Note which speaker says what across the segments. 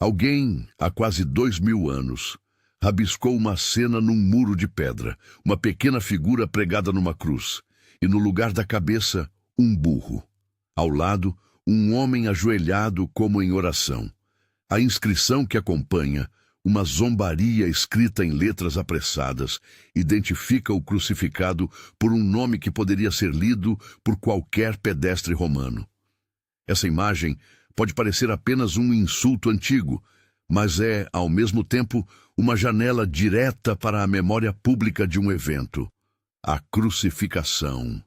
Speaker 1: Alguém, há quase 2000 anos, rabiscou uma cena num muro de pedra, uma pequena figura pregada numa cruz, e no lugar da cabeça, um burro. Ao lado, um homem ajoelhado como em oração. A inscrição que acompanha, uma zombaria escrita em letras apressadas, identifica o crucificado por um nome que poderia ser lido por qualquer pedestre romano. Essa imagem pode parecer apenas um insulto antigo, mas é, ao mesmo tempo, uma janela direta para a memória pública de um evento, a crucificação.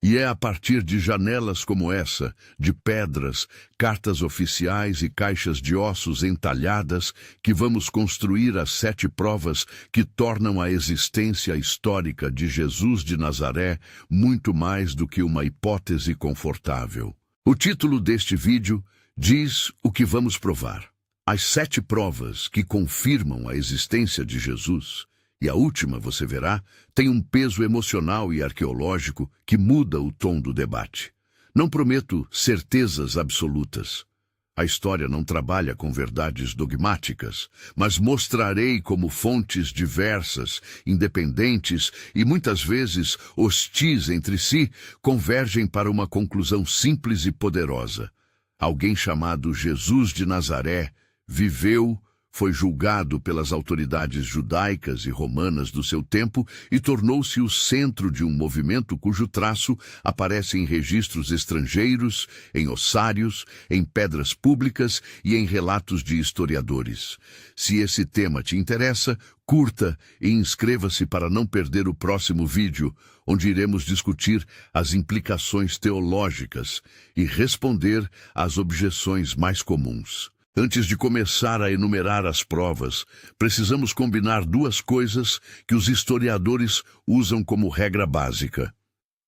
Speaker 1: E é a partir de janelas como essa, de pedras, cartas oficiais e caixas de ossos entalhadas, que vamos construir as 7 provas que tornam a existência histórica de Jesus de Nazaré muito mais do que uma hipótese confortável. O título deste vídeo diz o que vamos provar. As 7 provas que confirmam a existência de Jesus, e a última, você verá, tem um peso emocional e arqueológico que muda o tom do debate. Não prometo certezas absolutas. A história não trabalha com verdades dogmáticas, mas mostrarei como fontes diversas, independentes e muitas vezes hostis entre si, convergem para uma conclusão simples e poderosa. Alguém chamado Jesus de Nazaré viveu, foi julgado pelas autoridades judaicas e romanas do seu tempo e tornou-se o centro de um movimento cujo traço aparece em registros estrangeiros, em ossários, em pedras públicas e em relatos de historiadores. Se esse tema te interessa, curta e inscreva-se para não perder o próximo vídeo, onde iremos discutir as implicações teológicas e responder às objeções mais comuns. Antes de começar a enumerar as provas, precisamos combinar 2 coisas que os historiadores usam como regra básica: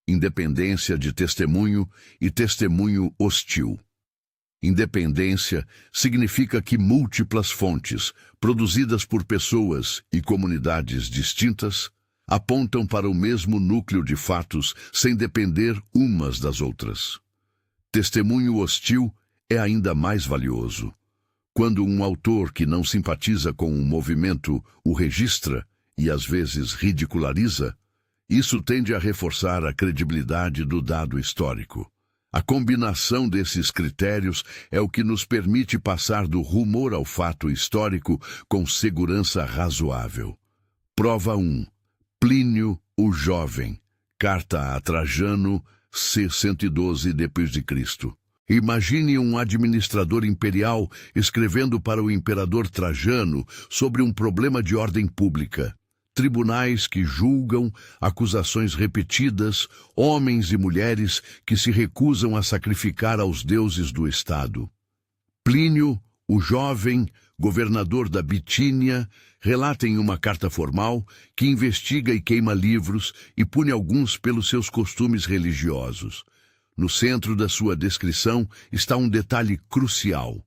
Speaker 1: independência de testemunho e testemunho hostil. Independência significa que múltiplas fontes, produzidas por pessoas e comunidades distintas, apontam para o mesmo núcleo de fatos sem depender umas das outras. Testemunho hostil é ainda mais valioso. Quando um autor que não simpatiza com um movimento o registra e às vezes ridiculariza, isso tende a reforçar a credibilidade do dado histórico. A combinação desses critérios é o que nos permite passar do rumor ao fato histórico com segurança razoável. Prova 1. Plínio o Jovem. Carta a Trajano, c. 112 d.C. Imagine um administrador imperial escrevendo para o imperador Trajano sobre um problema de ordem pública. Tribunais que julgam, acusações repetidas, homens e mulheres que se recusam a sacrificar aos deuses do Estado. Plínio, o Jovem, governador da Bitínia, relata em uma carta formal que investiga e queima livros e pune alguns pelos seus costumes religiosos. No centro da sua descrição está um detalhe crucial.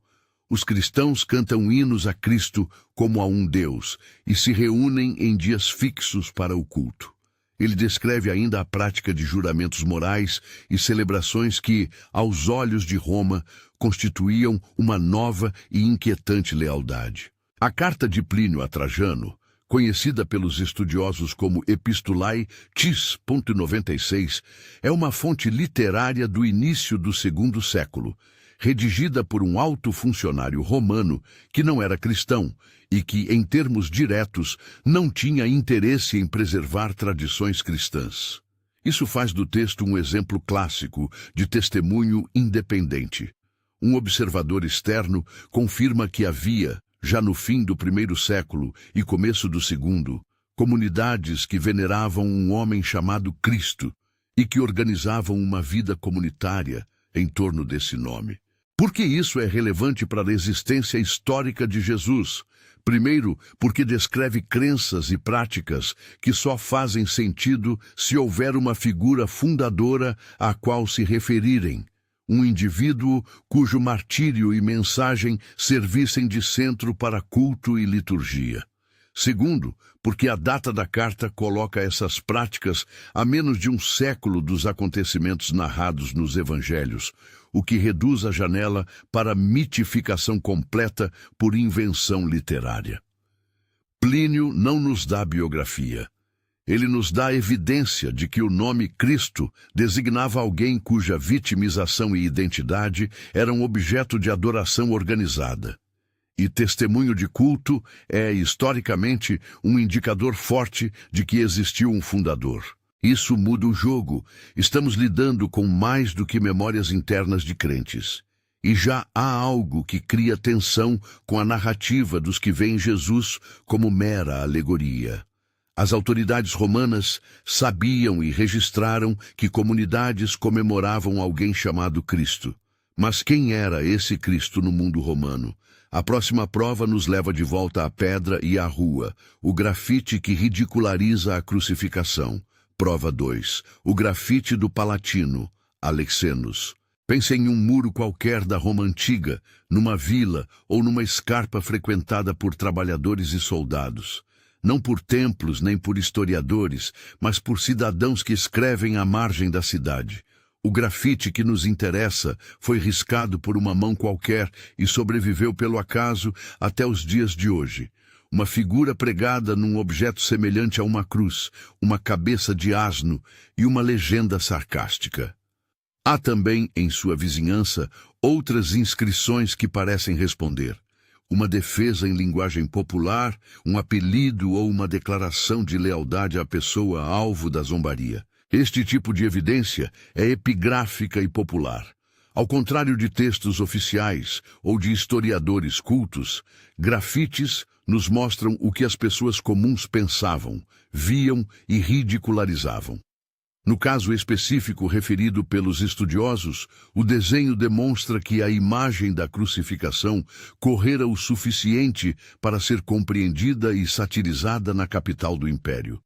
Speaker 1: Os cristãos cantam hinos a Cristo como a um Deus e se reúnem em dias fixos para o culto. Ele descreve ainda a prática de juramentos morais e celebrações que, aos olhos de Roma, constituíam uma nova e inquietante lealdade. A carta de Plínio a Trajano, conhecida pelos estudiosos como Epistulae Tis.96, é uma fonte literária do início do 2º século, redigida por um alto funcionário romano que não era cristão e que, em termos diretos, não tinha interesse em preservar tradições cristãs. Isso faz do texto um exemplo clássico de testemunho independente. Um observador externo confirma que havia, já no fim do 1º século e começo do 2º, comunidades que veneravam um homem chamado Cristo e que organizavam uma vida comunitária em torno desse nome. Por que isso é relevante para a existência histórica de Jesus? Primeiro, porque descreve crenças e práticas que só fazem sentido se houver uma figura fundadora à qual se referirem. Um indivíduo cujo martírio e mensagem servissem de centro para culto e liturgia. Segundo, porque a data da carta coloca essas práticas a menos de um século dos acontecimentos narrados nos evangelhos, o que reduz a janela para mitificação completa por invenção literária. Plínio não nos dá biografia. Ele nos dá evidência de que o nome Cristo designava alguém cuja vitimização e identidade eram objeto de adoração organizada. E testemunho de culto é, historicamente, um indicador forte de que existiu um fundador. Isso muda o jogo. Estamos lidando com mais do que memórias internas de crentes. E já há algo que cria tensão com a narrativa dos que veem Jesus como mera alegoria. As autoridades romanas sabiam e registraram que comunidades comemoravam alguém chamado Cristo. Mas quem era esse Cristo no mundo romano? A próxima prova nos leva de volta à pedra e à rua, o grafite que ridiculariza a crucificação. Prova 2. O grafite do Palatino, Alexenos. Pense em um muro qualquer da Roma antiga, numa vila ou numa escarpa frequentada por trabalhadores e soldados. Não por templos nem por historiadores, mas por cidadãos que escrevem à margem da cidade. O grafite que nos interessa foi riscado por uma mão qualquer e sobreviveu pelo acaso até os dias de hoje. Uma figura pregada num objeto semelhante a uma cruz, uma cabeça de asno e uma legenda sarcástica. Há também, em sua vizinhança, outras inscrições que parecem responder. Uma defesa em linguagem popular, um apelido ou uma declaração de lealdade à pessoa alvo da zombaria. Este tipo de evidência é epigráfica e popular. Ao contrário de textos oficiais ou de historiadores cultos, grafites nos mostram o que as pessoas comuns pensavam, viam e ridicularizavam. No caso específico referido pelos estudiosos, o desenho demonstra que a imagem da crucificação correra o suficiente para ser compreendida e satirizada na capital do império.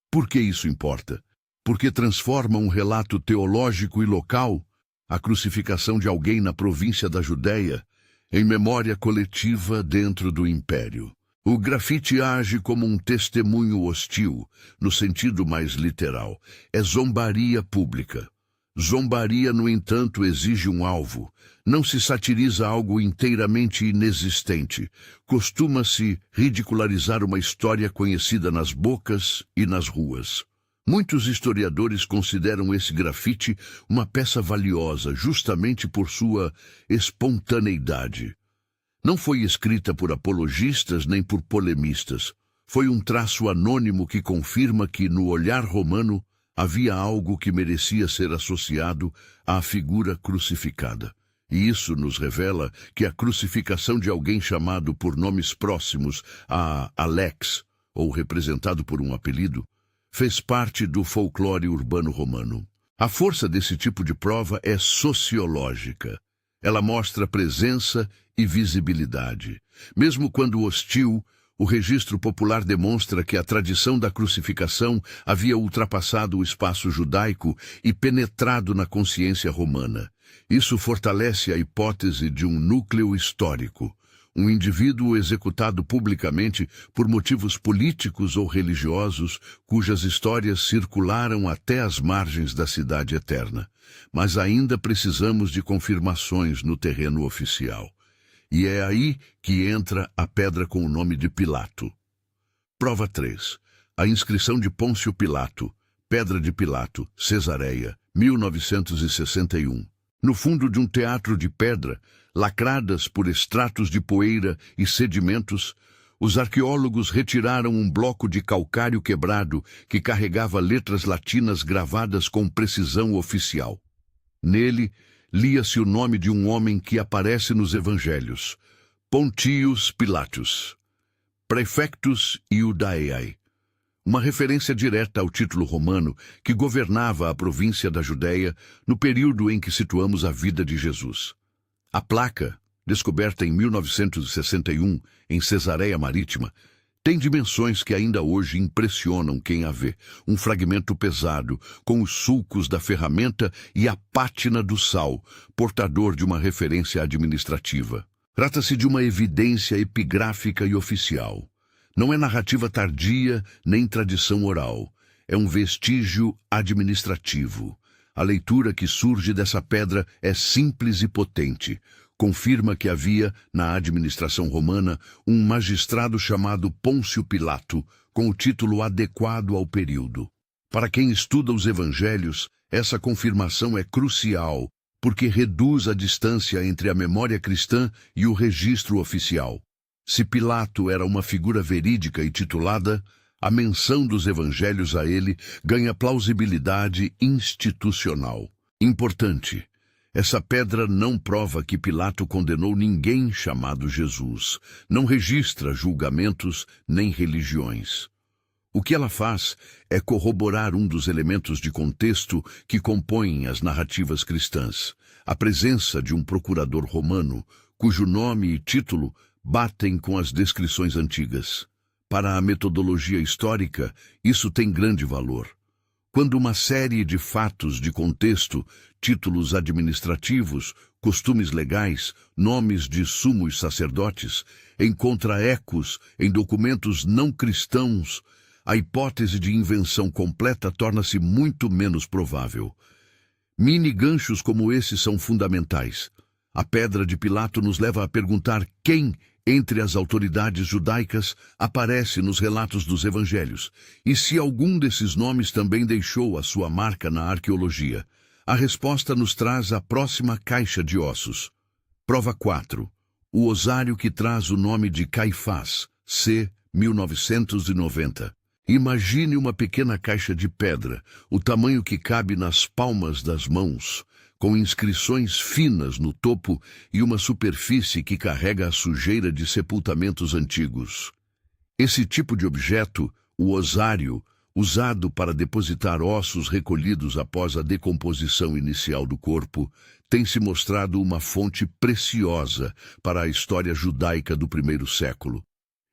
Speaker 1: Por que isso importa? Porque transforma um relato teológico e local, a crucificação de alguém na província da Judéia, em memória coletiva dentro do império. O grafite age como um testemunho hostil, no sentido mais literal. É zombaria pública. Zombaria, no entanto, exige um alvo. Não se satiriza algo inteiramente inexistente. Costuma-se ridicularizar uma história conhecida nas bocas e nas ruas. Muitos historiadores consideram esse grafite uma peça valiosa justamente por sua espontaneidade. Não foi escrita por apologistas nem por polemistas. Foi um traço anônimo que confirma que, no olhar romano, havia algo que merecia ser associado à figura crucificada. E isso nos revela que a crucificação de alguém chamado por nomes próximos a Alex, ou representado por um apelido, fez parte do folclore urbano romano. A força desse tipo de prova é sociológica. Ela mostra presença e visibilidade. Mesmo quando hostil, o registro popular demonstra que a tradição da crucificação havia ultrapassado o espaço judaico e penetrado na consciência romana. Isso fortalece a hipótese de um núcleo histórico. Um indivíduo executado publicamente por motivos políticos ou religiosos, cujas histórias circularam até as margens da cidade eterna. Mas ainda precisamos de confirmações no terreno oficial. E é aí que entra a pedra com o nome de Pilato. Prova 3. A inscrição de Pôncio Pilato, Pedra de Pilato, Cesareia, 1961. No fundo de um teatro de pedra, lacradas por estratos de poeira e sedimentos, os arqueólogos retiraram um bloco de calcário quebrado que carregava letras latinas gravadas com precisão oficial. Nele, lia-se o nome de um homem que aparece nos evangelhos, Pontius Pilatus, Praefectus Iudaeae, uma referência direta ao título romano que governava a província da Judéia no período em que situamos a vida de Jesus. A placa, descoberta em 1961 em Cesareia Marítima, tem dimensões que ainda hoje impressionam quem a vê. Um fragmento pesado, com os sulcos da ferramenta e a pátina do sal, portador de uma referência administrativa. Trata-se de uma evidência epigráfica e oficial. Não é narrativa tardia nem tradição oral. É um vestígio administrativo. A leitura que surge dessa pedra é simples e potente. Confirma que havia, na administração romana, um magistrado chamado Pôncio Pilato, com o título adequado ao período. Para quem estuda os evangelhos, essa confirmação é crucial, porque reduz a distância entre a memória cristã e o registro oficial. Se Pilato era uma figura verídica e titulada, a menção dos evangelhos a ele ganha plausibilidade institucional. Importante, essa pedra não prova que Pilato condenou ninguém chamado Jesus, não registra julgamentos nem religiões. O que ela faz é corroborar um dos elementos de contexto que compõem as narrativas cristãs, a presença de um procurador romano, cujo nome e título batem com as descrições antigas. Para a metodologia histórica, isso tem grande valor. Quando uma série de fatos de contexto, títulos administrativos, costumes legais, nomes de sumos sacerdotes, encontra ecos em documentos não cristãos, a hipótese de invenção completa torna-se muito menos provável. Mini-ganchos como esses são fundamentais. A pedra de Pilato nos leva a perguntar quem, entre as autoridades judaicas, aparece nos relatos dos evangelhos, e se algum desses nomes também deixou a sua marca na arqueologia. A resposta nos traz a próxima caixa de ossos. Prova 4. O osário que traz o nome de Caifás, c. 1990. Imagine uma pequena caixa de pedra, o tamanho que cabe nas palmas das mãos, com inscrições finas no topo e uma superfície que carrega a sujeira de sepultamentos antigos. Esse tipo de objeto, o osário, usado para depositar ossos recolhidos após a decomposição inicial do corpo, tem se mostrado uma fonte preciosa para a história judaica do primeiro século.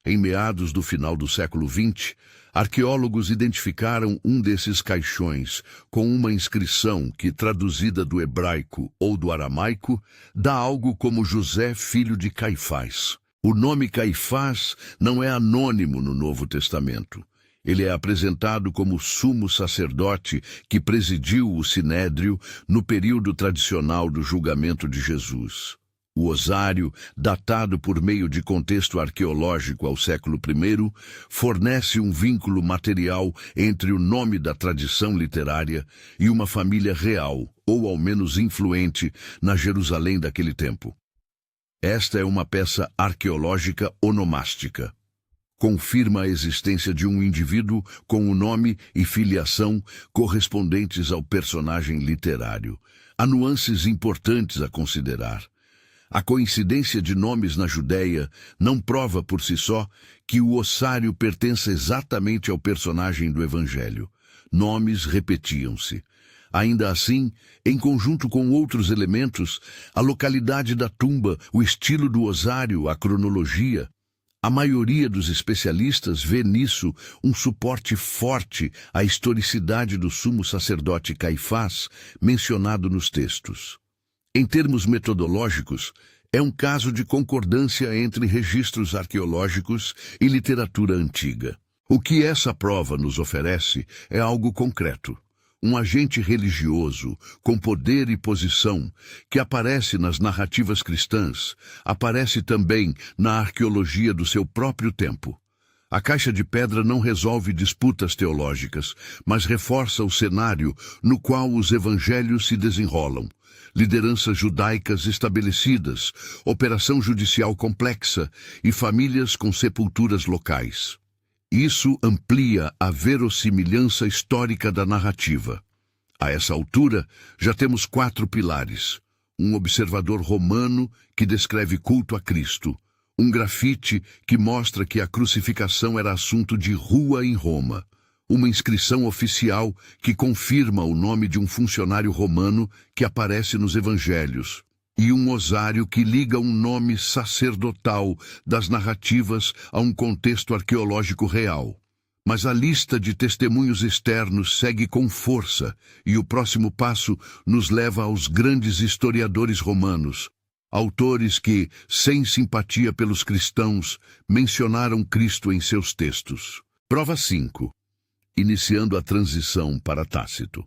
Speaker 1: Em meados do final do século XX, arqueólogos identificaram um desses caixões com uma inscrição que, traduzida do hebraico ou do aramaico, dá algo como José, filho de Caifás. O nome Caifás não é anônimo no Novo Testamento. Ele é apresentado como sumo sacerdote que presidiu o sinédrio no período tradicional do julgamento de Jesus. O osário, datado por meio de contexto arqueológico ao século I, fornece um vínculo material entre o nome da tradição literária e uma família real, ou ao menos influente, na Jerusalém daquele tempo. Esta é uma peça arqueológica onomástica. Confirma a existência de um indivíduo com o nome e filiação correspondentes ao personagem literário. Há nuances importantes a considerar. A coincidência de nomes na Judéia não prova por si só que o ossário pertença exatamente ao personagem do Evangelho. Nomes repetiam-se. Ainda assim, em conjunto com outros elementos, a localidade da tumba, o estilo do osário, a cronologia, a maioria dos especialistas vê nisso um suporte forte à historicidade do sumo sacerdote Caifás, mencionado nos textos. Em termos metodológicos, é um caso de concordância entre registros arqueológicos e literatura antiga. O que essa prova nos oferece é algo concreto. Um agente religioso, com poder e posição, que aparece nas narrativas cristãs, aparece também na arqueologia do seu próprio tempo. A caixa de pedra não resolve disputas teológicas, mas reforça o cenário no qual os evangelhos se desenrolam. Lideranças judaicas estabelecidas, operação judicial complexa e famílias com sepulturas locais. Isso amplia a verossimilhança histórica da narrativa. A essa altura, já temos 4 pilares. Um observador romano que descreve culto a Cristo. Um grafite que mostra que a crucificação era assunto de rua em Roma. Uma inscrição oficial que confirma o nome de um funcionário romano que aparece nos evangelhos. E um osário que liga um nome sacerdotal das narrativas a um contexto arqueológico real. Mas a lista de testemunhos externos segue com força, e o próximo passo nos leva aos grandes historiadores romanos, Autores que, sem simpatia pelos cristãos, mencionaram Cristo em seus textos. Prova 5. Iniciando a transição para Tácito.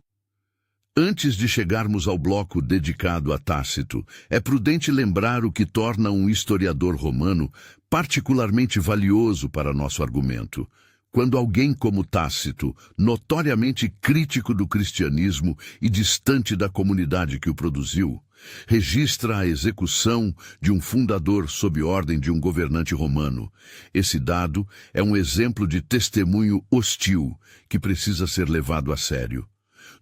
Speaker 1: Antes de chegarmos ao bloco dedicado a Tácito, é prudente lembrar o que torna um historiador romano particularmente valioso para nosso argumento. Quando alguém como Tácito, notoriamente crítico do cristianismo e distante da comunidade que o produziu, registra a execução de um fundador sob ordem de um governante romano. Esse dado é um exemplo de testemunho hostil que precisa ser levado a sério.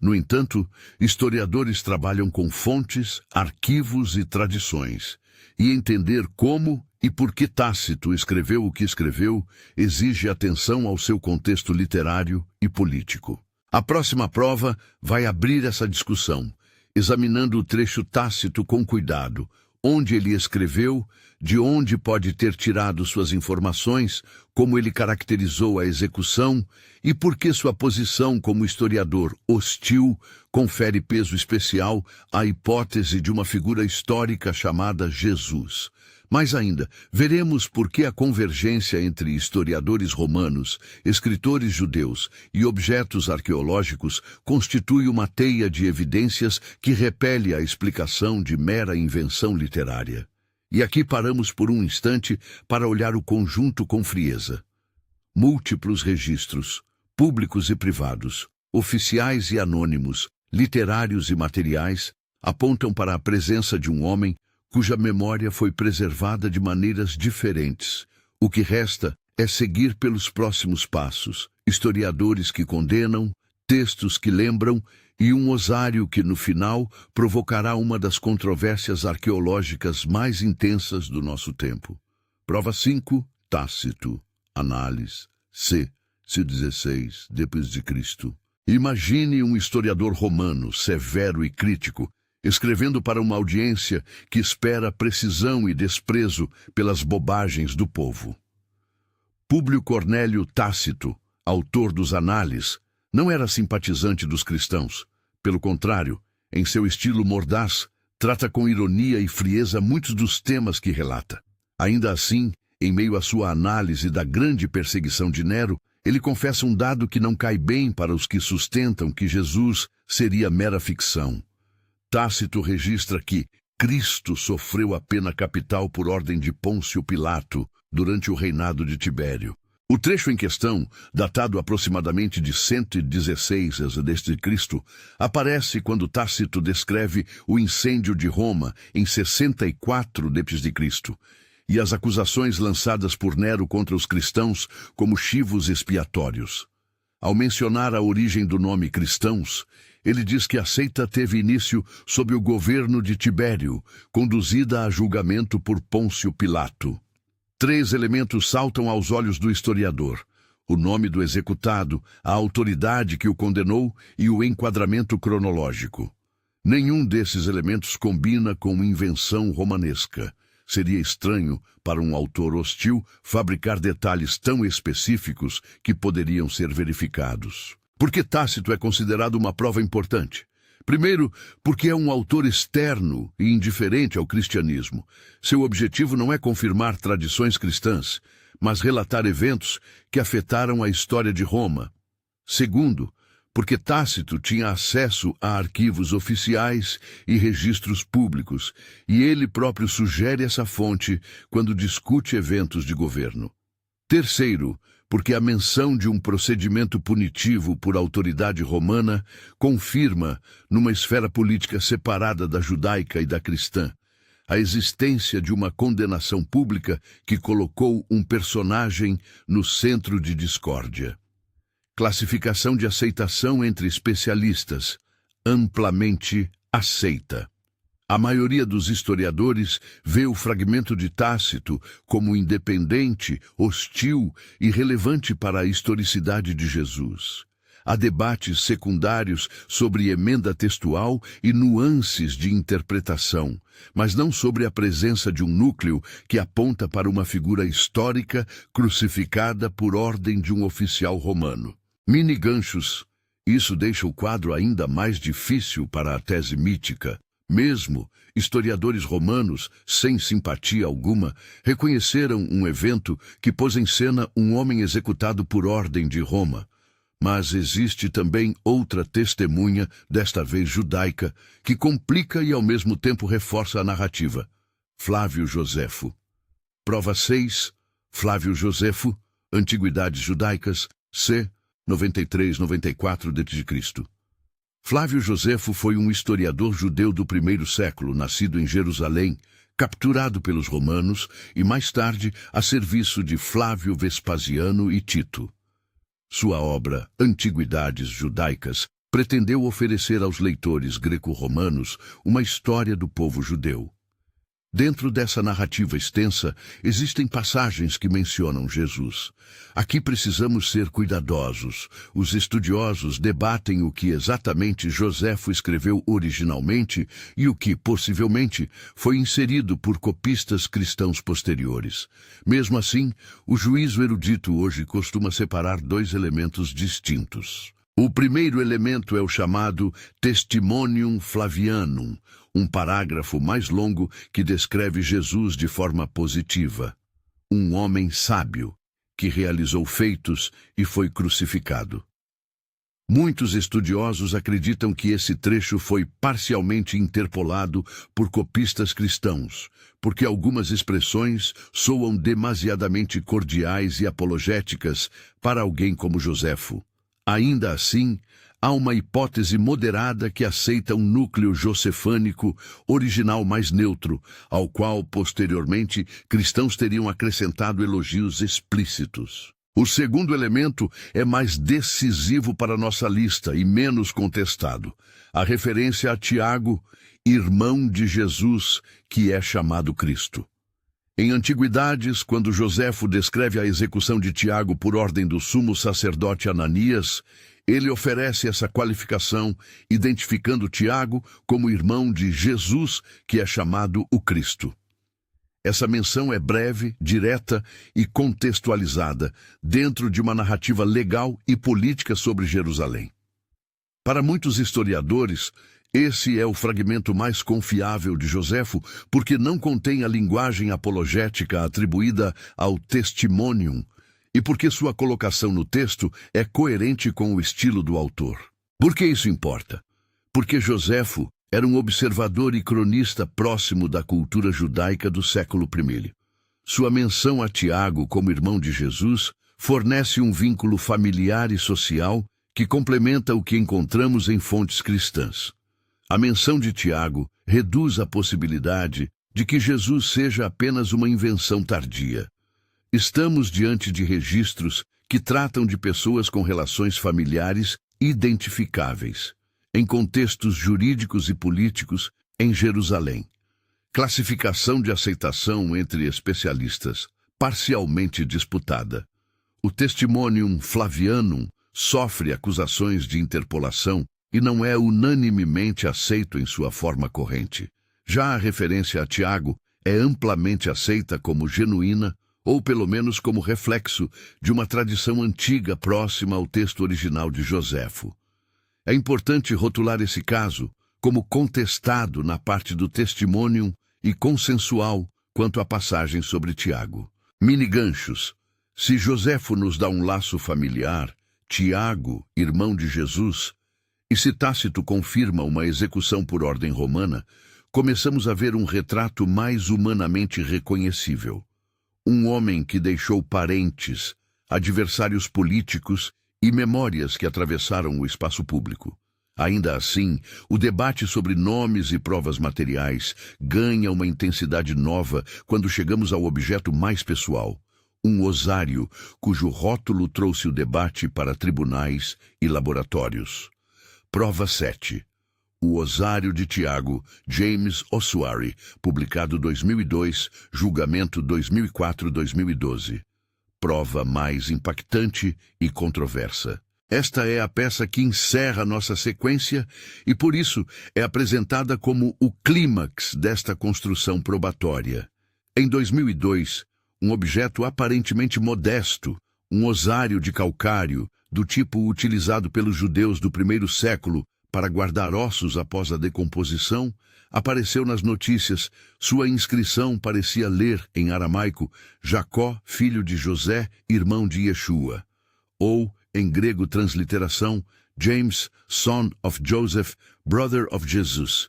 Speaker 1: No entanto, historiadores trabalham com fontes, arquivos e tradições, e entender como e por que Tácito escreveu o que escreveu exige atenção ao seu contexto literário e político. A próxima prova vai abrir essa discussão, examinando o trecho Tácito com cuidado, onde ele escreveu, de onde pode ter tirado suas informações, como ele caracterizou a execução e por que sua posição como historiador hostil confere peso especial à hipótese de uma figura histórica chamada Jesus. Mais ainda, veremos por que a convergência entre historiadores romanos, escritores judeus e objetos arqueológicos constitui uma teia de evidências que repele a explicação de mera invenção literária. E aqui paramos por um instante para olhar o conjunto com frieza. Múltiplos registros, públicos e privados, oficiais e anônimos, literários e materiais, apontam para a presença de um homem cuja memória foi preservada de maneiras diferentes. O que resta é seguir pelos próximos passos, historiadores que condenam, textos que lembram e um osário que, no final, provocará uma das controvérsias arqueológicas mais intensas do nosso tempo. Prova 5. Tácito. Análise. C. 16 d.C. Imagine um historiador romano, severo e crítico, escrevendo para uma audiência que espera precisão e desprezo pelas bobagens do povo. Públio Cornélio Tácito, autor dos Análises, não era simpatizante dos cristãos. Pelo contrário, em seu estilo mordaz, trata com ironia e frieza muitos dos temas que relata. Ainda assim, em meio à sua análise da grande perseguição de Nero, ele confessa um dado que não cai bem para os que sustentam que Jesus seria mera ficção. Tácito registra que Cristo sofreu a pena capital por ordem de Pôncio Pilato durante o reinado de Tibério. O trecho em questão, datado aproximadamente de 116 a.C., aparece quando Tácito descreve o incêndio de Roma em 64 d.C., e as acusações lançadas por Nero contra os cristãos como chivos expiatórios. Ao mencionar a origem do nome cristãos, ele diz que a seita teve início sob o governo de Tibério, conduzida a julgamento por Pôncio Pilato. 3 elementos saltam aos olhos do historiador: o nome do executado, a autoridade que o condenou e o enquadramento cronológico. Nenhum desses elementos combina com invenção romanesca. Seria estranho para um autor hostil fabricar detalhes tão específicos que poderiam ser verificados. Por que Tácito é considerado uma prova importante? Primeiro, porque é um autor externo e indiferente ao cristianismo. Seu objetivo não é confirmar tradições cristãs, mas relatar eventos que afetaram a história de Roma. Segundo, porque Tácito tinha acesso a arquivos oficiais e registros públicos, e ele próprio sugere essa fonte quando discute eventos de governo. Terceiro, porque a menção de um procedimento punitivo por autoridade romana confirma, numa esfera política separada da judaica e da cristã, a existência de uma condenação pública que colocou um personagem no centro de discórdia. Classificação de aceitação entre especialistas: amplamente aceita. A maioria dos historiadores vê o fragmento de Tácito como independente, hostil e relevante para a historicidade de Jesus. Há debates secundários sobre emenda textual e nuances de interpretação, mas não sobre a presença de um núcleo que aponta para uma figura histórica crucificada por ordem de um oficial romano. Mini ganchos. Isso deixa o quadro ainda mais difícil para a tese mítica. Mesmo historiadores romanos, sem simpatia alguma, reconheceram um evento que pôs em cena um homem executado por ordem de Roma. Mas existe também outra testemunha, desta vez judaica, que complica e ao mesmo tempo reforça a narrativa. Flávio Josefo. Prova 6. Flávio Josefo, Antiguidades Judaicas, c. 93-94 d.C. Flávio Josefo foi um historiador judeu do primeiro século, nascido em Jerusalém, capturado pelos romanos e mais tarde a serviço de Flávio Vespasiano e Tito. Sua obra, Antiguidades Judaicas, pretendeu oferecer aos leitores greco-romanos uma história do povo judeu. Dentro dessa narrativa extensa, existem passagens que mencionam Jesus. Aqui precisamos ser cuidadosos. Os estudiosos debatem o que exatamente Josefo escreveu originalmente e o que, possivelmente, foi inserido por copistas cristãos posteriores. Mesmo assim, o juízo erudito hoje costuma separar dois elementos distintos. O primeiro elemento é o chamado Testimonium Flavianum, um parágrafo mais longo que descreve Jesus de forma positiva. Um homem sábio, que realizou feitos e foi crucificado. Muitos estudiosos acreditam que esse trecho foi parcialmente interpolado por copistas cristãos, porque algumas expressões soam demasiadamente cordiais e apologéticas para alguém como Josefo. Ainda assim, há uma hipótese moderada que aceita um núcleo josefânico original mais neutro, ao qual, posteriormente, cristãos teriam acrescentado elogios explícitos. O segundo elemento é mais decisivo para nossa lista e menos contestado. A referência a Tiago, irmão de Jesus, que é chamado Cristo. Em Antiguidades, quando Josefo descreve a execução de Tiago por ordem do sumo sacerdote Ananias, ele oferece essa qualificação, identificando Tiago como irmão de Jesus, que é chamado o Cristo. Essa menção é breve, direta e contextualizada, dentro de uma narrativa legal e política sobre Jerusalém. Para muitos historiadores, esse é o fragmento mais confiável de Josefo, porque não contém a linguagem apologética atribuída ao Testimonium, e porque sua colocação no texto é coerente com o estilo do autor. Por que isso importa? Porque Josefo era um observador e cronista próximo da cultura judaica do século I. Sua menção a Tiago como irmão de Jesus fornece um vínculo familiar e social que complementa o que encontramos em fontes cristãs. A menção de Tiago reduz a possibilidade de que Jesus seja apenas uma invenção tardia. Estamos diante de registros que tratam de pessoas com relações familiares identificáveis, em contextos jurídicos e políticos em Jerusalém. Classificação de aceitação entre especialistas, parcialmente disputada. O Testimonium Flavianum sofre acusações de interpolação e não é unanimemente aceito em sua forma corrente. Já a referência a Tiago é amplamente aceita como genuína, ou pelo menos como reflexo de uma tradição antiga próxima ao texto original de Josefo. É importante rotular esse caso como contestado na parte do Testimonium e consensual quanto à passagem sobre Tiago. Mini-ganchos. Se Josefo nos dá um laço familiar, Tiago, irmão de Jesus, e se Tácito confirma uma execução por ordem romana, começamos a ver um retrato mais humanamente reconhecível. Um homem que deixou parentes, adversários políticos e memórias que atravessaram o espaço público. Ainda assim, o debate sobre nomes e provas materiais ganha uma intensidade nova quando chegamos ao objeto mais pessoal, um osário cujo rótulo trouxe o debate para tribunais e laboratórios. Prova 7. O Osário de Tiago, James Ossuary, publicado 2002, julgamento 2004-2012. Prova mais impactante e controversa. Esta é a peça que encerra nossa sequência e, por isso, é apresentada como o clímax desta construção probatória. Em 2002, um objeto aparentemente modesto, um osário de calcário, do tipo utilizado pelos judeus do primeiro século para guardar ossos após a decomposição, apareceu nas notícias. Sua inscrição parecia ler, em aramaico, Jacó, filho de José, irmão de Yeshua. Ou, em grego transliteração, James, son of Joseph, brother of Jesus.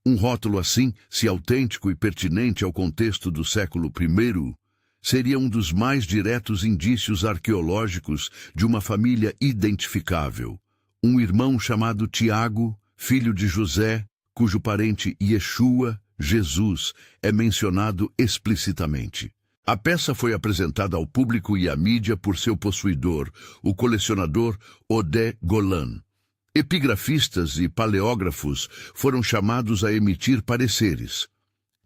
Speaker 1: Um rótulo assim, se autêntico e pertinente ao contexto do século I, seria um dos mais diretos indícios arqueológicos de uma família identificável. Um irmão chamado Tiago, filho de José, cujo parente Yeshua, Jesus, é mencionado explicitamente. A peça foi apresentada ao público e à mídia por seu possuidor, o colecionador Oded Golan. Epigrafistas e paleógrafos foram chamados a emitir pareceres.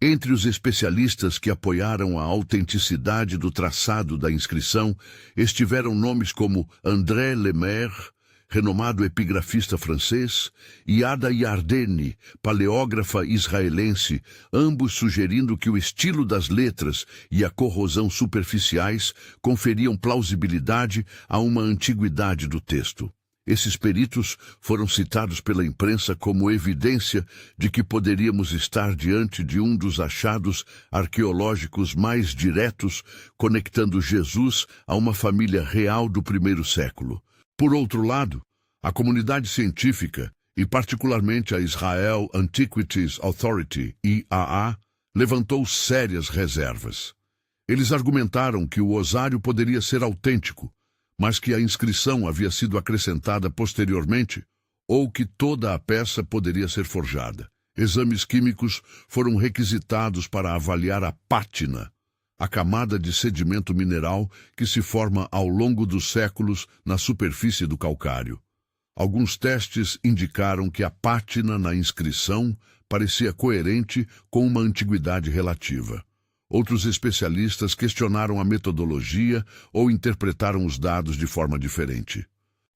Speaker 1: Entre os especialistas que apoiaram a autenticidade do traçado da inscrição estiveram nomes como André Lemaire, renomado epigrafista francês, e Ada Yardeni, paleógrafa israelense, ambos sugerindo que o estilo das letras e a corrosão superficiais conferiam plausibilidade a uma antiguidade do texto. Esses peritos foram citados pela imprensa como evidência de que poderíamos estar diante de um dos achados arqueológicos mais diretos, conectando Jesus a uma família real do primeiro século. Por outro lado, a comunidade científica, e particularmente a Israel Antiquities Authority, IAA, levantou sérias reservas. Eles argumentaram que o osário poderia ser autêntico, mas que a inscrição havia sido acrescentada posteriormente, ou que toda a peça poderia ser forjada. Exames químicos foram requisitados para avaliar a pátina, a camada de sedimento mineral que se forma ao longo dos séculos na superfície do calcário. Alguns testes indicaram que a pátina na inscrição parecia coerente com uma antiguidade relativa. Outros especialistas questionaram a metodologia ou interpretaram os dados de forma diferente.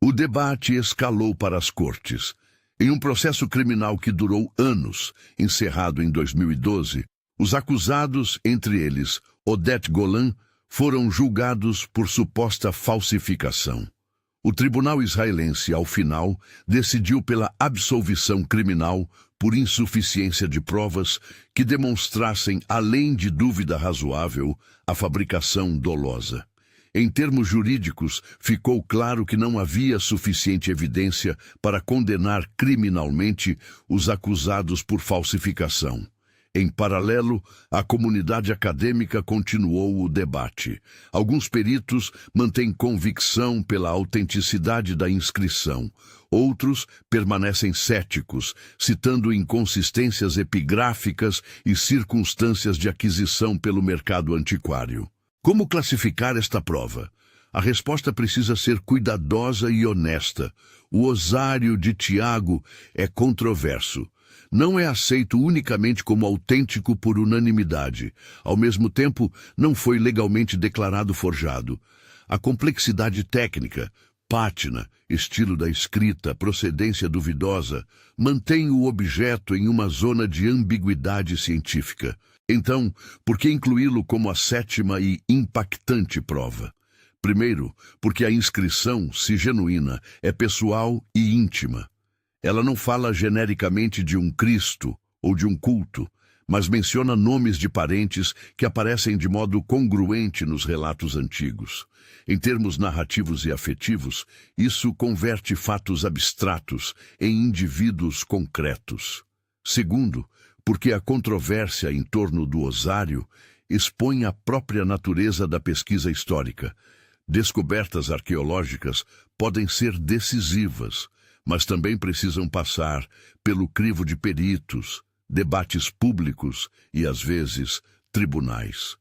Speaker 1: O debate escalou para as cortes. Em um processo criminal que durou anos, encerrado em 2012, os acusados, entre eles Oded Golan, foram julgados por suposta falsificação. O tribunal israelense, ao final, decidiu pela absolvição criminal por insuficiência de provas que demonstrassem, além de dúvida razoável, a fabricação dolosa. Em termos jurídicos, ficou claro que não havia suficiente evidência para condenar criminalmente os acusados por falsificação. Em paralelo, a comunidade acadêmica continuou o debate. Alguns peritos mantêm convicção pela autenticidade da inscrição. Outros permanecem céticos, citando inconsistências epigráficas e circunstâncias de aquisição pelo mercado antiquário. Como classificar esta prova? A resposta precisa ser cuidadosa e honesta. O osário de Tiago é controverso. Não é aceito unicamente como autêntico por unanimidade. Ao mesmo tempo, não foi legalmente declarado forjado. A complexidade técnica, pátina, estilo da escrita, procedência duvidosa, mantém o objeto em uma zona de ambiguidade científica. Então, por que incluí-lo como a sétima e impactante prova? Primeiro, porque a inscrição, se genuína, é pessoal e íntima. Ela não fala genericamente de um Cristo ou de um culto, mas menciona nomes de parentes que aparecem de modo congruente nos relatos antigos. Em termos narrativos e afetivos, isso converte fatos abstratos em indivíduos concretos. Segundo, porque a controvérsia em torno do osário expõe a própria natureza da pesquisa histórica. Descobertas arqueológicas podem ser decisivas, mas também precisam passar pelo crivo de peritos, debates públicos e, às vezes, tribunais.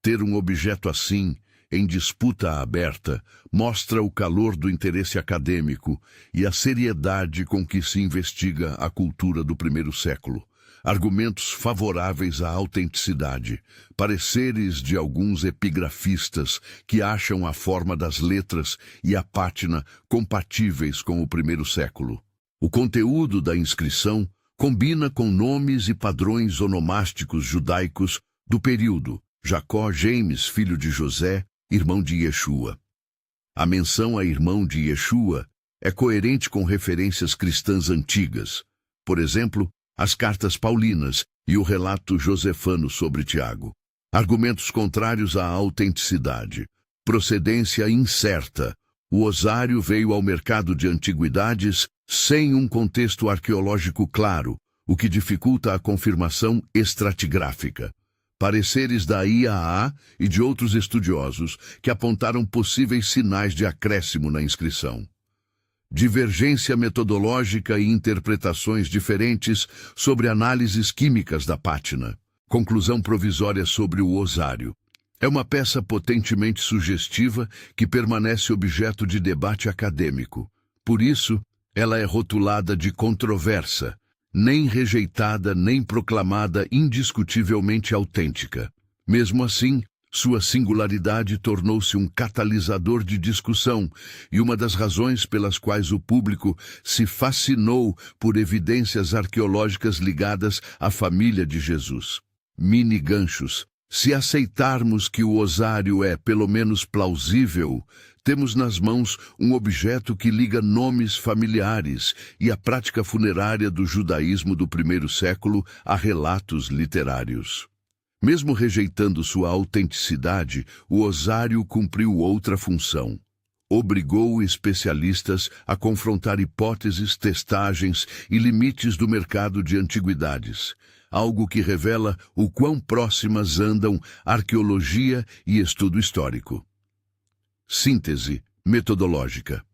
Speaker 1: Ter um objeto assim, em disputa aberta, mostra o calor do interesse acadêmico e a seriedade com que se investiga a cultura do primeiro século. Argumentos favoráveis à autenticidade, pareceres de alguns epigrafistas que acham a forma das letras e a pátina compatíveis com o primeiro século. O conteúdo da inscrição combina com nomes e padrões onomásticos judaicos do período: Jacó, James, filho de José, irmão de Yeshua. A menção a irmão de Yeshua É coerente com referências cristãs antigas, por exemplo, as cartas paulinas e o relato josefano sobre Tiago. Argumentos contrários à autenticidade. Procedência incerta. O osário veio ao mercado de antiguidades sem um contexto arqueológico claro, o que dificulta a confirmação estratigráfica. Pareceres da IAA e de outros estudiosos que apontaram possíveis sinais de acréscimo na inscrição. Divergência metodológica e interpretações diferentes sobre análises químicas da pátina. Conclusão provisória sobre o osário. É uma peça potentemente sugestiva que permanece objeto de debate acadêmico. Por isso, ela é rotulada de controversa, nem rejeitada nem proclamada indiscutivelmente autêntica. Mesmo assim, sua singularidade tornou-se um catalisador de discussão e uma das razões pelas quais o público se fascinou por evidências arqueológicas ligadas à família de Jesus. Mini ganchos. Se aceitarmos que o osário é pelo menos plausível, temos nas mãos um objeto que liga nomes familiares e a prática funerária do judaísmo do primeiro século a relatos literários. Mesmo rejeitando sua autenticidade, o osário cumpriu outra função. Obrigou especialistas a confrontar hipóteses, testagens e limites do mercado de antiguidades, algo que revela o quão próximas andam arqueologia e estudo histórico. Síntese metodológica.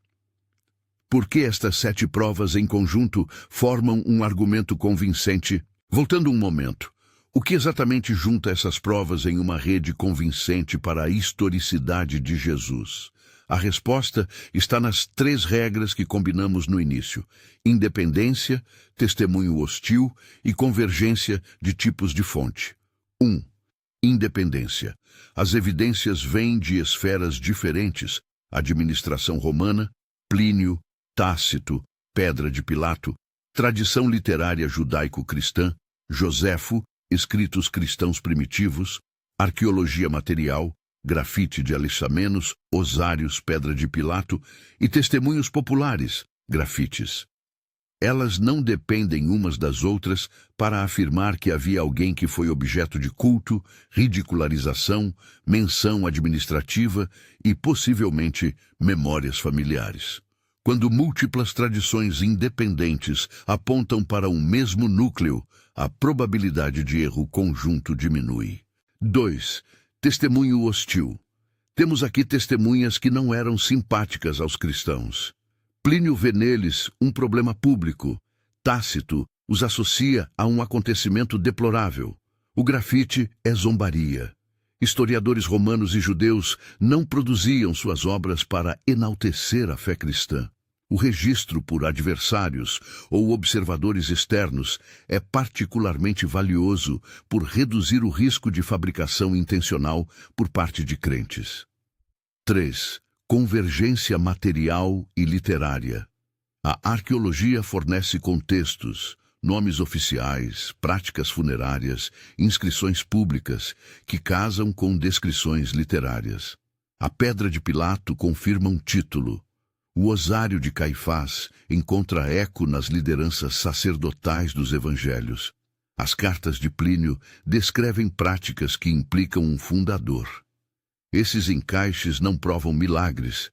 Speaker 1: Por que estas 7 provas em conjunto formam um argumento convincente? Voltando um momento, o que exatamente junta essas provas em uma rede convincente para a historicidade de Jesus? A resposta está nas 3 regras que combinamos no início: independência, testemunho hostil e convergência de tipos de fonte. 1. Independência. As evidências vêm de esferas diferentes: administração romana, Plínio, Tácito, Pedra de Pilato, tradição literária judaico-cristã, Joséfo, escritos cristãos primitivos, arqueologia material, grafite de alixamenos, osários, Pedra de Pilato e testemunhos populares, grafites. Elas não dependem umas das outras para afirmar que havia alguém que foi objeto de culto, ridicularização, menção administrativa e, possivelmente, memórias familiares. Quando múltiplas tradições independentes apontam para um mesmo núcleo, a probabilidade de erro conjunto diminui. 2. Testemunho hostil. Temos aqui testemunhas que não eram simpáticas aos cristãos. Plínio vê neles um problema público. Tácito os associa a um acontecimento deplorável. O grafite é zombaria. Historiadores romanos e judeus não produziam suas obras para enaltecer a fé cristã. O registro por adversários ou observadores externos é particularmente valioso por reduzir o risco de fabricação intencional por parte de crentes. 3. Convergência material e literária. A arqueologia fornece contextos, nomes oficiais, práticas funerárias, inscrições públicas, que casam com descrições literárias. A Pedra de Pilato confirma um título. O osário de Caifás encontra eco nas lideranças sacerdotais dos evangelhos. As cartas de Plínio descrevem práticas que implicam um fundador. Esses encaixes não provam milagres,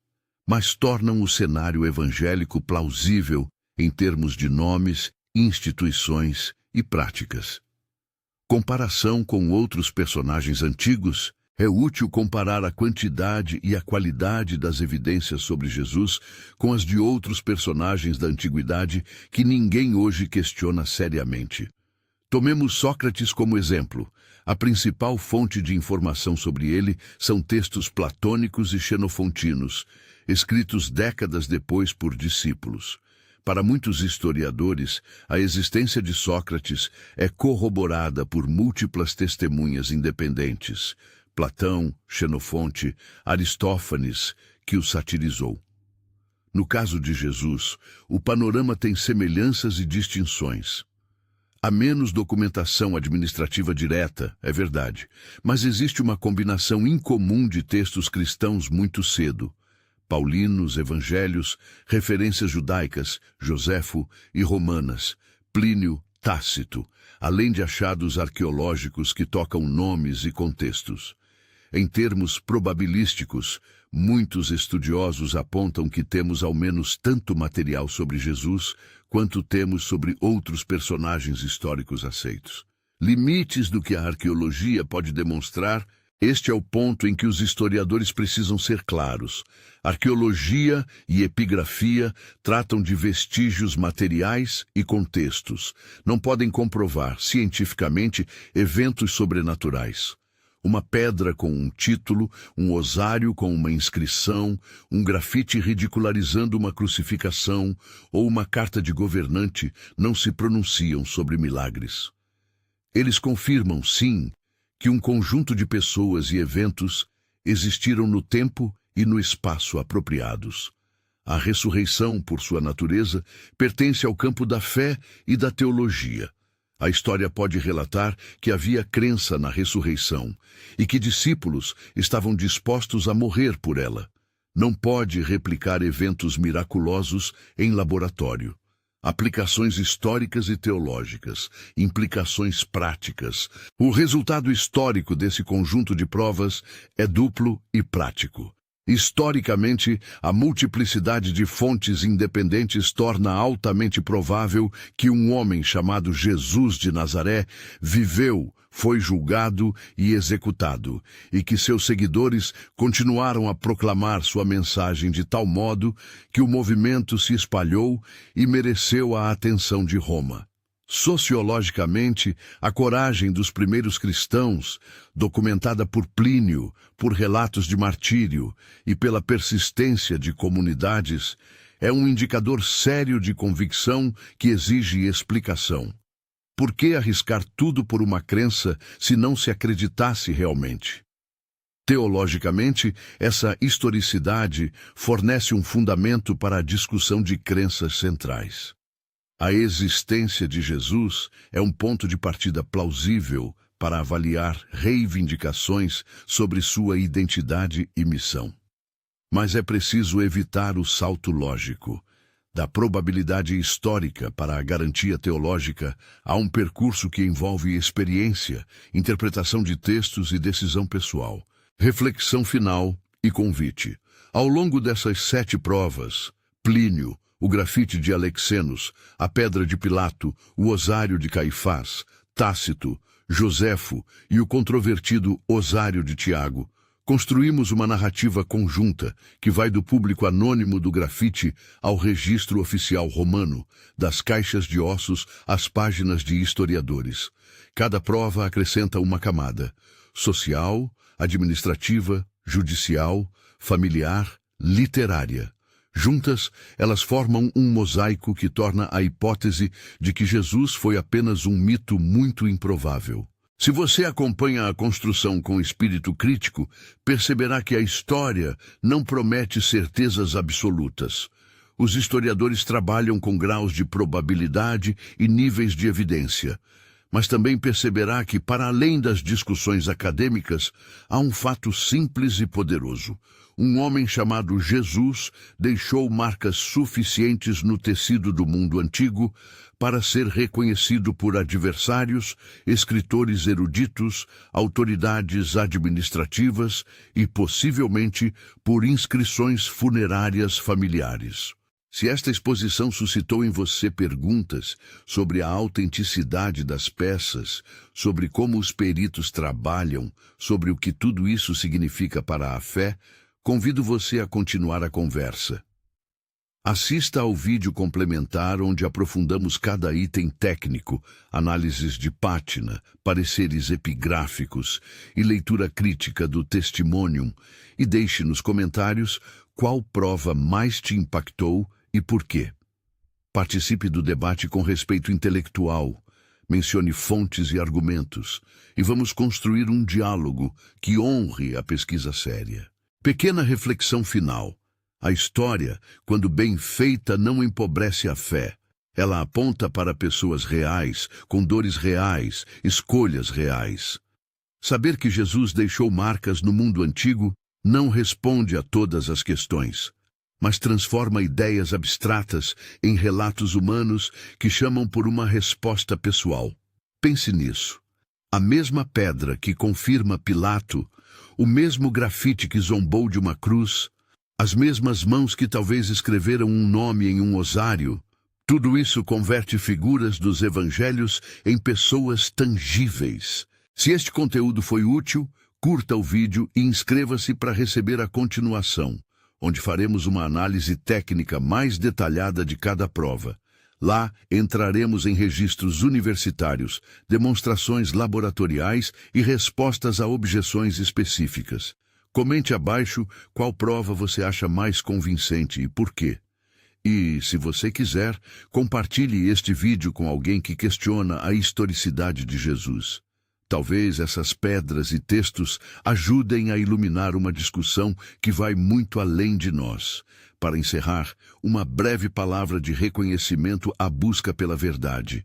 Speaker 1: mas tornam o cenário evangélico plausível em termos de nomes, instituições e práticas. Comparação com outros personagens antigos. É útil comparar a quantidade e a qualidade das evidências sobre Jesus com as de outros personagens da antiguidade que ninguém hoje questiona seriamente. Tomemos Sócrates como exemplo. A principal fonte de informação sobre ele são textos platônicos e xenofontinos, escritos décadas depois por discípulos. Para muitos historiadores, a existência de Sócrates é corroborada por múltiplas testemunhas independentes. Platão, Xenofonte, Aristófanes, que o satirizou. No caso de Jesus, o panorama tem semelhanças e distinções. Há menos documentação administrativa direta, é verdade, mas existe uma combinação incomum de textos cristãos muito cedo. paulinos, evangelhos, referências judaicas, Joséfo e romanas, Plínio, Tácito, além de achados arqueológicos que tocam nomes e contextos. Em termos probabilísticos, muitos estudiosos apontam que temos ao menos tanto material sobre Jesus quanto temos sobre outros personagens históricos aceitos. Limites do que a arqueologia pode demonstrar. Este é o ponto em que os historiadores precisam ser claros. Arqueologia e epigrafia tratam de vestígios materiais e contextos. Não podem comprovar, cientificamente, eventos sobrenaturais. Uma pedra com um título, um osário com uma inscrição, um grafite ridicularizando uma crucificação ou uma carta de governante não se pronunciam sobre milagres. Eles confirmam, sim, que um conjunto de pessoas e eventos existiram no tempo e no espaço apropriados. A ressurreição, por sua natureza, pertence ao campo da fé e da teologia. A história pode relatar que havia crença na ressurreição e que discípulos estavam dispostos a morrer por ela. Não pode replicar eventos miraculosos em laboratório. Aplicações históricas e teológicas, implicações práticas. O resultado histórico desse conjunto de provas é duplo e prático. Historicamente, a multiplicidade de fontes independentes torna altamente provável que um homem chamado Jesus de Nazaré viveu, foi julgado e executado, e que seus seguidores continuaram a proclamar sua mensagem de tal modo que o movimento se espalhou e mereceu a atenção de Roma. Sociologicamente, a coragem dos primeiros cristãos, documentada por Plínio, por relatos de martírio e pela persistência de comunidades, é um indicador sério de convicção que exige explicação. Por que arriscar tudo por uma crença se não se acreditasse realmente? Teologicamente, essa historicidade fornece um fundamento para a discussão de crenças centrais. A existência de Jesus é um ponto de partida plausível para avaliar reivindicações sobre sua identidade e missão. Mas é preciso evitar o salto lógico. Da probabilidade histórica para a garantia teológica, há um percurso que envolve experiência, interpretação de textos e decisão pessoal. Reflexão final e convite. Ao longo dessas 7 provas, Plínio, o grafite de Alexenos, a pedra de Pilato, o osário de Caifás, Tácito, Joséfo e o controvertido osário de Tiago, construímos uma narrativa conjunta que vai do público anônimo do grafite ao registro oficial romano, das caixas de ossos às páginas de historiadores. Cada prova acrescenta uma camada: social, administrativa, judicial, familiar, literária. Juntas, elas formam um mosaico que torna a hipótese de que Jesus foi apenas um mito muito improvável. Se você acompanha a construção com espírito crítico, perceberá que a história não promete certezas absolutas. Os historiadores trabalham com graus de probabilidade e níveis de evidência. Mas também perceberá que, para além das discussões acadêmicas, há um fato simples e poderoso. Um homem chamado Jesus deixou marcas suficientes no tecido do mundo antigo para ser reconhecido por adversários, escritores eruditos, autoridades administrativas e, possivelmente, por inscrições funerárias familiares. Se esta exposição suscitou em você perguntas sobre a autenticidade das peças, sobre como os peritos trabalham, sobre o que tudo isso significa para a fé, convido você a continuar a conversa. Assista ao vídeo complementar onde aprofundamos cada item técnico, análises de pátina, pareceres epigráficos e leitura crítica do Testimonium, e deixe nos comentários qual prova mais te impactou e por quê. Participe do debate com respeito intelectual, mencione fontes e argumentos, e vamos construir um diálogo que honre a pesquisa séria. Pequena reflexão final. A história, quando bem feita, não empobrece a fé. Ela aponta para pessoas reais, com dores reais, escolhas reais. Saber que Jesus deixou marcas no mundo antigo não responde a todas as questões. mas transforma ideias abstratas em relatos humanos que chamam por uma resposta pessoal. Pense nisso. A mesma pedra que confirma Pilato, o mesmo grafite que zombou de uma cruz, as mesmas mãos que talvez escreveram um nome em um osário, tudo isso converte figuras dos evangelhos em pessoas tangíveis. Se este conteúdo foi útil, curta o vídeo e inscreva-se para receber a continuação, onde faremos uma análise técnica mais detalhada de cada prova. Lá, entraremos em registros universitários, demonstrações laboratoriais e respostas a objeções específicas. Comente abaixo qual prova você acha mais convincente e por quê. E, se você quiser, compartilhe este vídeo com alguém que questiona a historicidade de Jesus. Talvez essas pedras e textos ajudem a iluminar uma discussão que vai muito além de nós. Para encerrar, uma breve palavra de reconhecimento à busca pela verdade.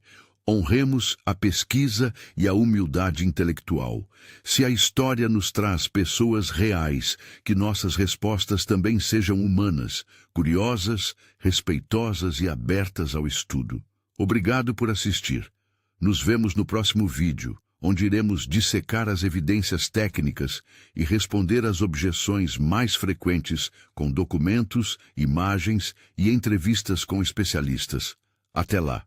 Speaker 1: Honremos a pesquisa e a humildade intelectual. Se a história nos traz pessoas reais, que nossas respostas também sejam humanas, curiosas, respeitosas e abertas ao estudo. Obrigado por assistir. Nos vemos no próximo vídeo, onde iremos dissecar as evidências técnicas e responder às objeções mais frequentes com documentos, imagens e entrevistas com especialistas. Até lá!